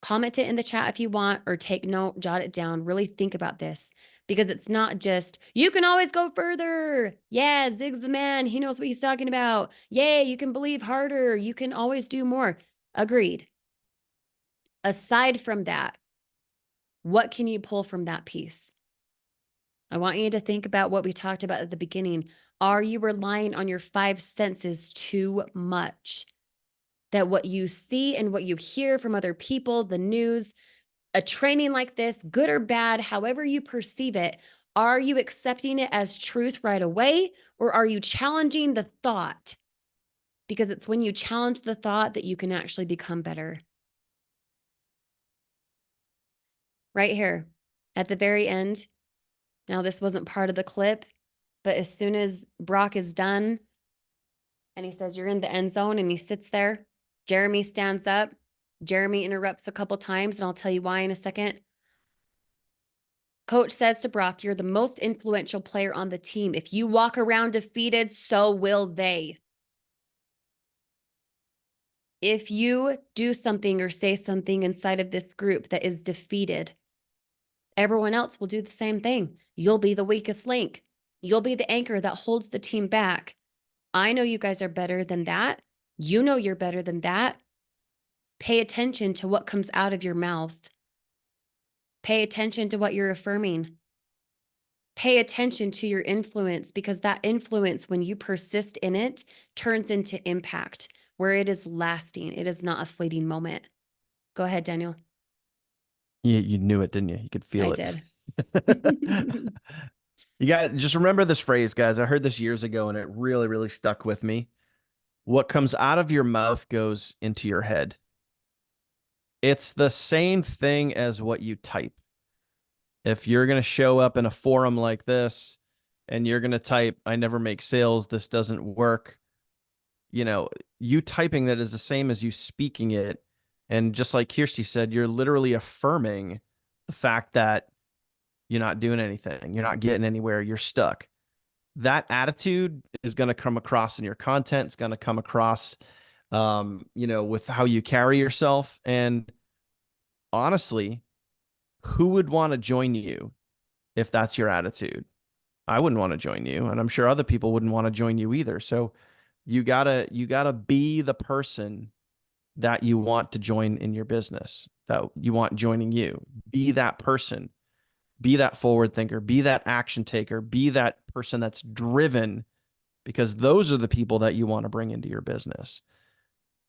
Comment it in the chat if you want, or take note, jot it down. Really think about this, because it's not just, you can always go further. Yeah, Zig's the man. He knows what he's talking about. Yay, you can believe harder. You can always do more. Agreed. Aside from that, what can you pull from that piece? I want you to think about what we talked about at the beginning. Are you relying on your 5 senses too much? That what you see and what you hear from other people, the news, a training like this, good or bad, however you perceive it, are you accepting it as truth right away, or are you challenging the thought? Because it's when you challenge the thought that you can actually become better. Right here at the very end. Now, this wasn't part of the clip, but as soon as Brock is done and he says, you're in the end zone, and he sits there, Jeremy stands up. Jeremy interrupts a couple times, and I'll tell you why in a second. Coach says to Brock, you're the most influential player on the team. If you walk around defeated, so will they. If you do something or say something inside of this group that is defeated, everyone else will do the same thing. You'll be the weakest link. You'll be the anchor that holds the team back. I know you guys are better than that. You know you're better than that. Pay attention to what comes out of your mouth. Pay attention to what you're affirming. Pay attention to your influence, because that influence, when you persist in it, turns into impact, where it is lasting. It is not a fleeting moment. Go ahead, Daniel. You knew it, didn't you? You could feel I it. did. You got just remember this phrase, guys. I heard this years ago and it really, really stuck with me. What comes out of your mouth goes into your head. It's the same thing as what you type. If you're going to show up in a forum like this and you're going to type, I never make sales, this doesn't work, you know, you typing that is the same as you speaking it. And just like Kirsty said, you're literally affirming the fact that you're not doing anything. You're not getting anywhere. You're stuck. That attitude is going to come across in your content. It's going to come across, you know, with how you carry yourself. And honestly, who would want to join you if that's your attitude? I wouldn't want to join you, and I'm sure other people wouldn't want to join you either. So you gotta be the person that you want to join in your business, that you want joining you. Be that person. Be that forward thinker. Be that action taker. Be that person that's driven, because those are the people that you want to bring into your business.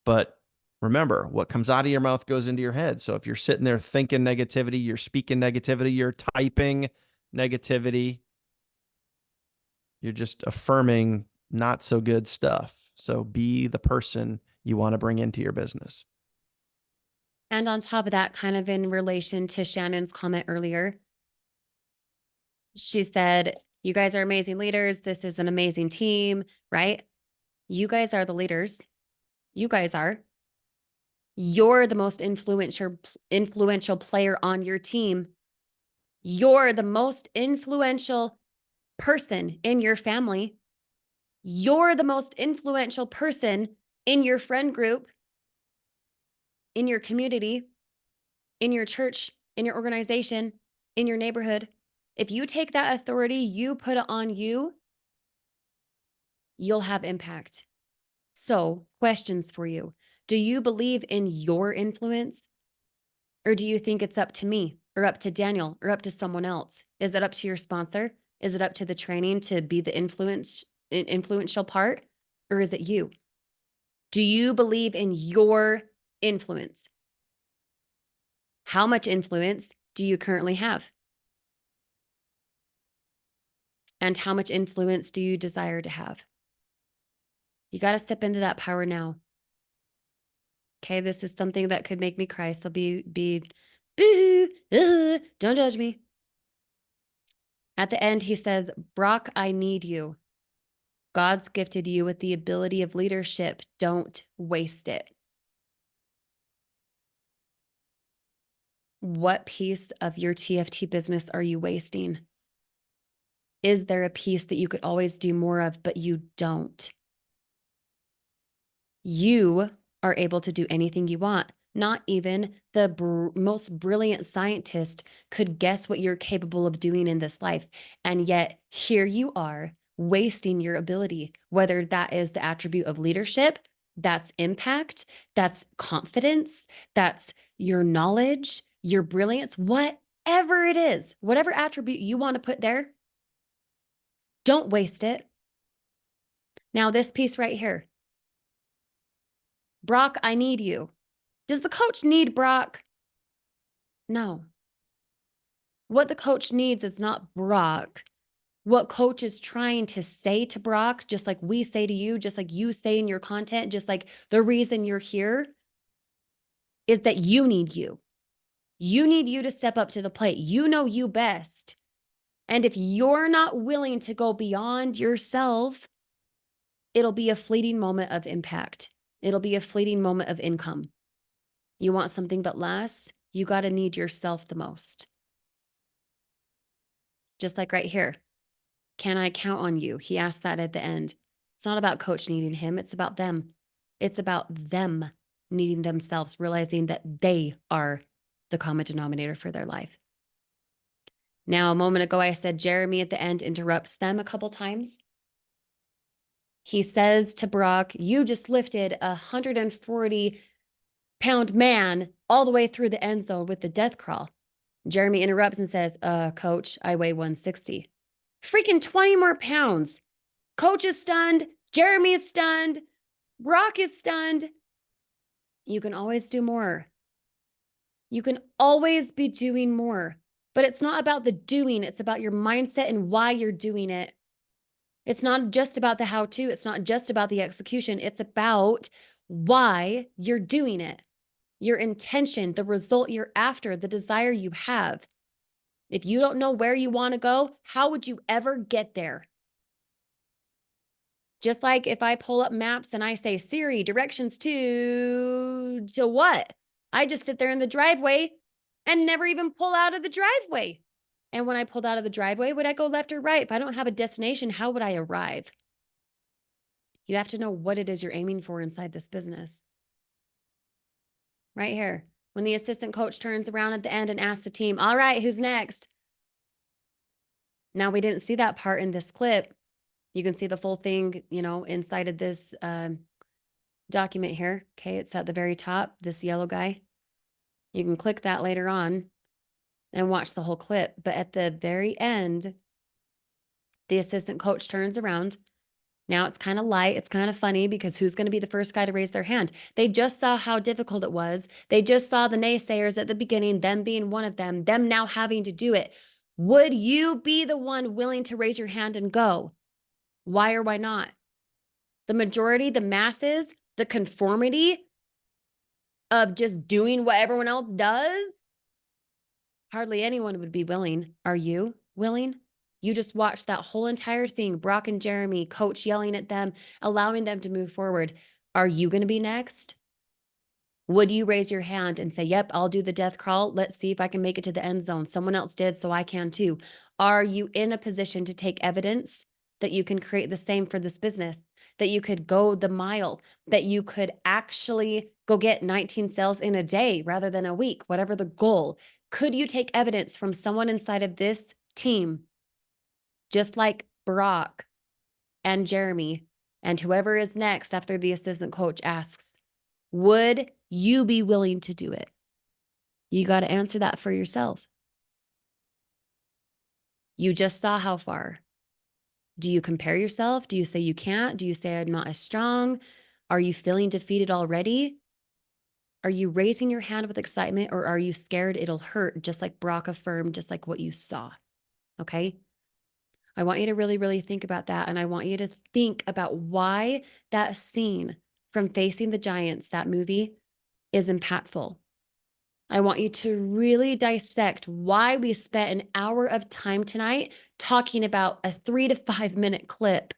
But remember, what comes out of your mouth goes into your head. So if you're sitting there thinking negativity, you're speaking negativity, you're typing negativity, You're just affirming not so good stuff. So be the person you want to bring into your business. And on top of that, kind of in relation to Shannon's comment earlier, she said, you guys are amazing leaders. This is an amazing team, right? You guys are the leaders. You guys are. You're the most influential player on your team. You're the most influential person in your family. You're the most influential person in your friend group, in your community, in your church, in your organization, in your neighborhood. If you take that authority, you put it on you, you'll have impact. So, questions for you. Do you believe in your influence? Or do you think it's up to me or up to Daniel or up to someone else? Is it up to your sponsor? Is it up to the training to be the influential part? Or is it you? Do you believe in your influence? How much influence do you currently have? And how much influence do you desire to have? You got to step into that power now. Okay, this is something that could make me cry. So be boo-hoo, don't judge me. At the end, he says, Brock, I need you. God's gifted you with the ability of leadership. Don't waste it. What piece of your TFT business are you wasting? Is there a piece that you could always do more of, but you don't? You are able to do anything you want. Not even the most brilliant scientist could guess what you're capable of doing in this life. And yet here you are wasting your ability, whether that is the attribute of leadership, that's impact, that's confidence, that's your knowledge, your brilliance, whatever it is, whatever attribute you want to put there, don't waste it. Now, this piece right here. Brock, I need you. Does the coach need Brock? No. What the coach needs is not Brock. What coach is trying to say to Brock, just like we say to you, just like you say in your content, just like the reason you're here, is that you need you. You need you to step up to the plate. You know you best. And if you're not willing to go beyond yourself, it'll be a fleeting moment of impact. It'll be a fleeting moment of income. You want something that lasts, you got to need yourself the most. Just like right here. Can I count on you? He asked that at the end. It's not about coach needing him. It's about them. It's about them needing themselves, realizing that they are the common denominator for their life. Now, a moment ago, I said Jeremy at the end interrupts them a couple times. He says to Brock, you just lifted a 140-pound man all the way through the end zone with the death crawl. Jeremy interrupts and says, coach, I weigh 160. Freaking 20 more pounds. Coach is stunned. Jeremy is stunned. Brock is stunned. You can always do more. You can always be doing more. But it's not about the doing. It's about your mindset and why you're doing it. It's not just about the how-to. It's not just about the execution. It's about why you're doing it. Your intention, the result you're after, the desire you have. If you don't know where you want to go, how would you ever get there? Just like if I pull up maps and I say, Siri, directions to what? I just sit there in the driveway and never even pull out of the driveway. And when I pulled out of the driveway, would I go left or right? If I don't have a destination, how would I arrive? You have to know what it is you're aiming for inside this business. Right here. When the assistant coach turns around at the end and asks the team, all right, who's next? Now, we didn't see that part in this clip. You can see the full thing, inside of this document here. Okay, it's at the very top, this yellow guy. You can click that later on and watch the whole clip. But at the very end, the assistant coach turns around. Now it's kind of light. It's kind of funny because who's going to be the first guy to raise their hand? They just saw how difficult it was. They just saw the naysayers at the beginning, them being one of them now having to do it. Would you be the one willing to raise your hand and go? Why or why not? The majority, the masses, the conformity of just doing what everyone else does, hardly anyone would be willing. Are you willing? You just watched that whole entire thing, Brock and Jeremy, coach yelling at them, allowing them to move forward. Are you going to be next? Would you raise your hand and say, yep, I'll do the death crawl. Let's see if I can make it to the end zone. Someone else did, so I can too. Are you in a position to take evidence that you can create the same for this business, that you could go the mile, that you could actually go get 19 sales in a day rather than a week, whatever the goal? Could you take evidence from someone inside of this team, just like Brock and Jeremy and whoever is next after the assistant coach asks? Would you be willing to do it? You got to answer that for yourself. You just saw how far. Do you compare yourself? Do you say you can't? Do you say I'm not as strong? Are you feeling defeated already? Are you raising your hand with excitement, or are you scared it'll hurt, just like Brock affirmed, just like what you saw? Okay. I want you to really, really think about that. And I want you to think about why that scene from Facing the Giants, that movie, is impactful. I want you to really dissect why we spent an hour of time tonight talking about a 3 to 5 minute clip.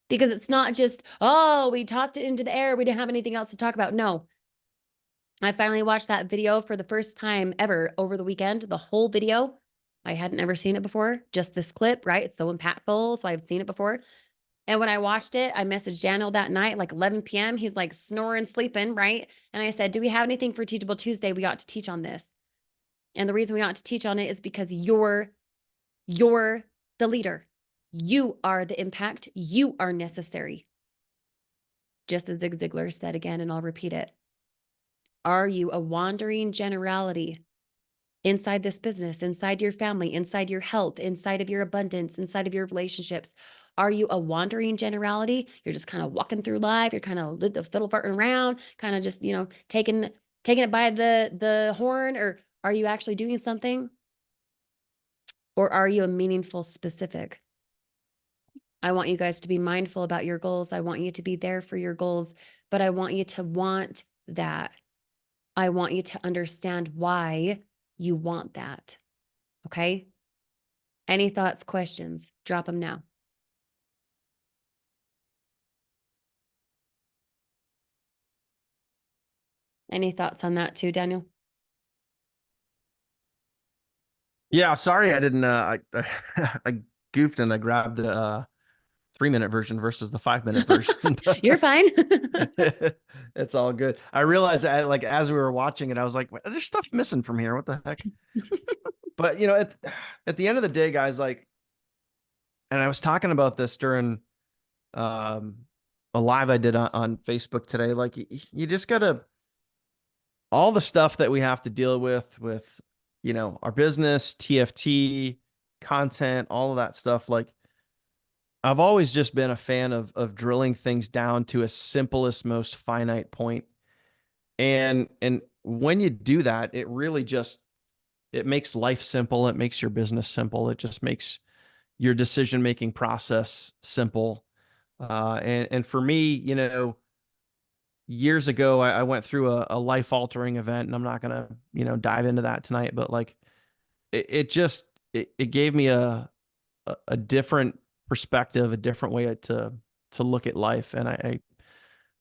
Because it's not just, oh, we tossed it into the air, we didn't have anything else to talk about. No. I finally watched that video for the first time ever over the weekend, the whole video. I hadn't ever seen it before, just this clip, right? It's so impactful, so I've seen it before. And when I watched it, I messaged Daniel that night, like 11 p.m. He's like snoring, sleeping, right? And I said, do we have anything for Teachable Tuesday? We ought to teach on this. And the reason we ought to teach on it is because you're the leader. You are the impact. You are necessary. Just as Zig Ziglar said again, and I'll repeat it. Are you a wandering generality inside this business, inside your family, inside your health, inside of your abundance, inside of your relationships? Are you a wandering generality? You're just kind of walking through life. You're kind of fiddle farting around, kind of just, taking it by the horn, or are you actually doing something? Or are you a meaningful specific? I want you guys to be mindful about your goals. I want you to be there for your goals, but I want you to want that. I want you to understand why you want that. Okay? Any thoughts, questions? Drop them now. Any thoughts on that too, Daniel? Yeah, sorry I didn't I goofed and I grabbed the 3-minute version versus the 5-minute version. You're fine. It's all good. I realized that, like, as we were watching it, I was like, there's stuff missing from here. What the heck? But at the end of the day, guys, like, and I was talking about this during a live I did on Facebook today. Like, you just gotta, all the stuff that we have to deal with our business, TFT, content, all of that stuff. Like, I've always just been a fan of drilling things down to a simplest, most finite point. And when you do that, it really just, it makes life simple. It makes your business simple. It just makes your decision-making process simple. And for me, years ago, I went through a life-altering event, and I'm not going to, dive into that tonight, but like, it gave me a different perspective, a different way to look at life. And I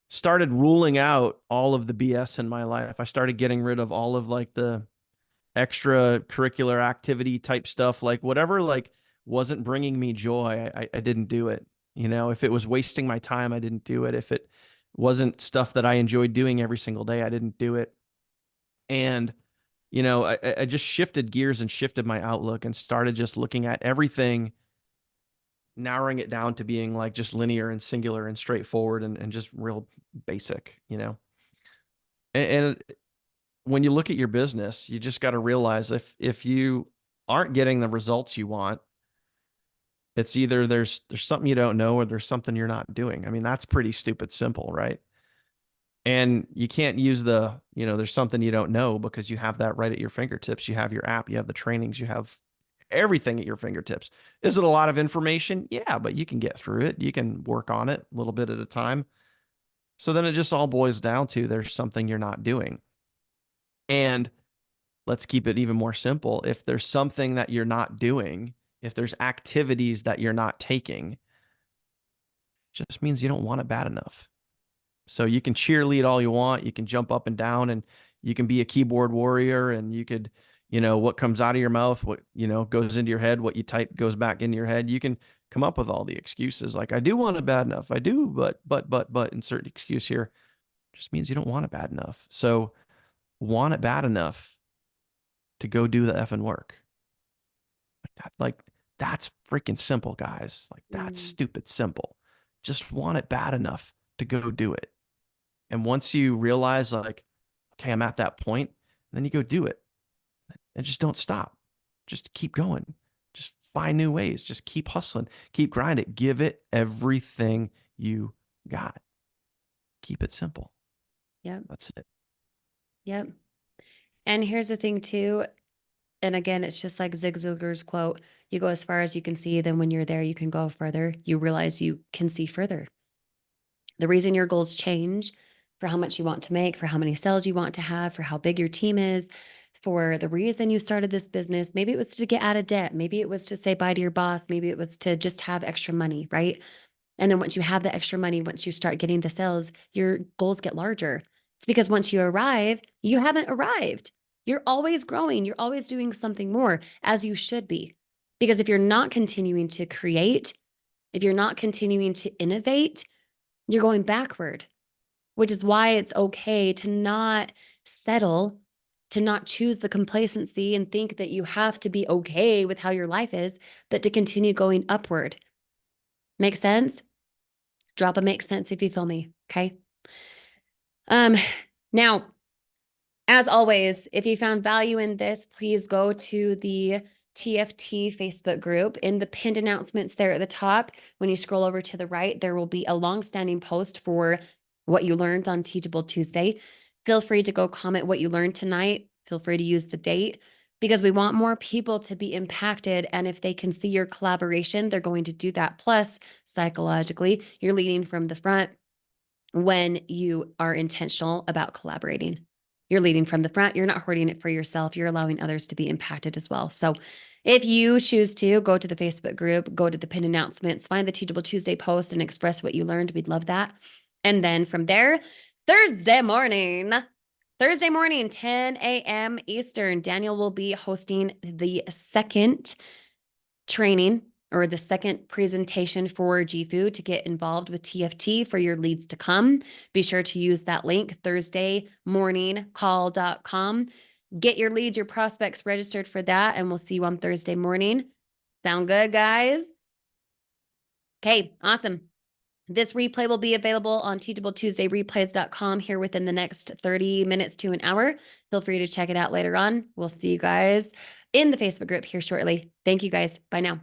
started ruling out all of the BS in my life. I started getting rid of all of like the extracurricular activity type stuff, like whatever, like wasn't bringing me joy. I didn't do it. If it was wasting my time, I didn't do it. If it wasn't stuff that I enjoyed doing every single day, I didn't do it. And, I just shifted gears and shifted my outlook and started just looking at everything, narrowing it down to being like just linear and singular and straightforward and just real basic, and when you look at your business, you just got to realize if you aren't getting the results you want, it's either there's something you don't know, or there's something you're not doing. I mean, that's pretty stupid simple, right? And you can't use there's something you don't know, because you have that right at your fingertips. You have your app, you have the trainings, you have everything at your fingertips. Is it a lot of information? Yeah, but you can get through it. You can work on it a little bit at a time. So then it just all boils down to there's something you're not doing. And let's keep it even more simple. If there's something that you're not doing, if there's activities that you're not taking, just means you don't want it bad enough. So you can cheerlead all you want. You can jump up and down, and you can be a keyboard warrior, and you could, what comes out of your mouth, what, goes into your head, what you type goes back into your head. You can come up with all the excuses. Like, I do want it bad enough. I do, but insert excuse here. Just means you don't want it bad enough. So want it bad enough to go do the effing work. That's freaking simple, guys. Like, that's stupid simple. Just want it bad enough to go do it. And once you realize, like, okay, I'm at that point, then you go do it. And just don't stop. Just keep going. Just find new ways. Just keep hustling. Keep grinding. Give it everything you got. Keep it simple. Yep. That's it. Yep. And here's the thing too. And again, it's just like Zig Ziglar's quote, you go as far as you can see, then when you're there, you can go further. You realize you can see further. The reason your goals change for how much you want to make, for how many sales you want to have, for how big your team is, for the reason you started this business. Maybe it was to get out of debt. Maybe it was to say bye to your boss. Maybe it was to just have extra money, right? And then once you have the extra money, once you start getting the sales, your goals get larger. It's because once you arrive, you haven't arrived. You're always growing. You're always doing something more, as you should be. Because if you're not continuing to create, if you're not continuing to innovate, you're going backward, which is why it's okay to not settle, to not choose the complacency and think that you have to be okay with how your life is, but to continue going upward. Make sense? Drop a makes sense if you feel me, okay? Now, as always, if you found value in this, please go to the TFT Facebook group. In the pinned announcements there at the top, when you scroll over to the right, there will be a long-standing post for what you learned on Teachable Tuesday. Feel free to go comment what you learned tonight. Feel free to use the date, because we want more people to be impacted. And if they can see your collaboration, they're going to do that. Plus, psychologically, you're leading from the front when you are intentional about collaborating. You're leading from the front. You're not hoarding it for yourself. You're allowing others to be impacted as well. So if you choose to, go to the Facebook group, go to the pinned announcements, find the Teachable Tuesday post and express what you learned. We'd love that. And then from there, Thursday morning, 10 a.m. Eastern, Daniel will be hosting the second training or the second presentation for GFood to get involved with TFT for your leads to come. Be sure to use that link, thursdaymorningcall.com. Get your leads, your prospects registered for that, and we'll see you on Thursday morning. Sound good, guys? Okay, awesome. This replay will be available on teachabletuesdayreplays.com here within the next 30 minutes to an hour. Feel free to check it out later on. We'll see you guys in the Facebook group here shortly. Thank you guys. Bye now.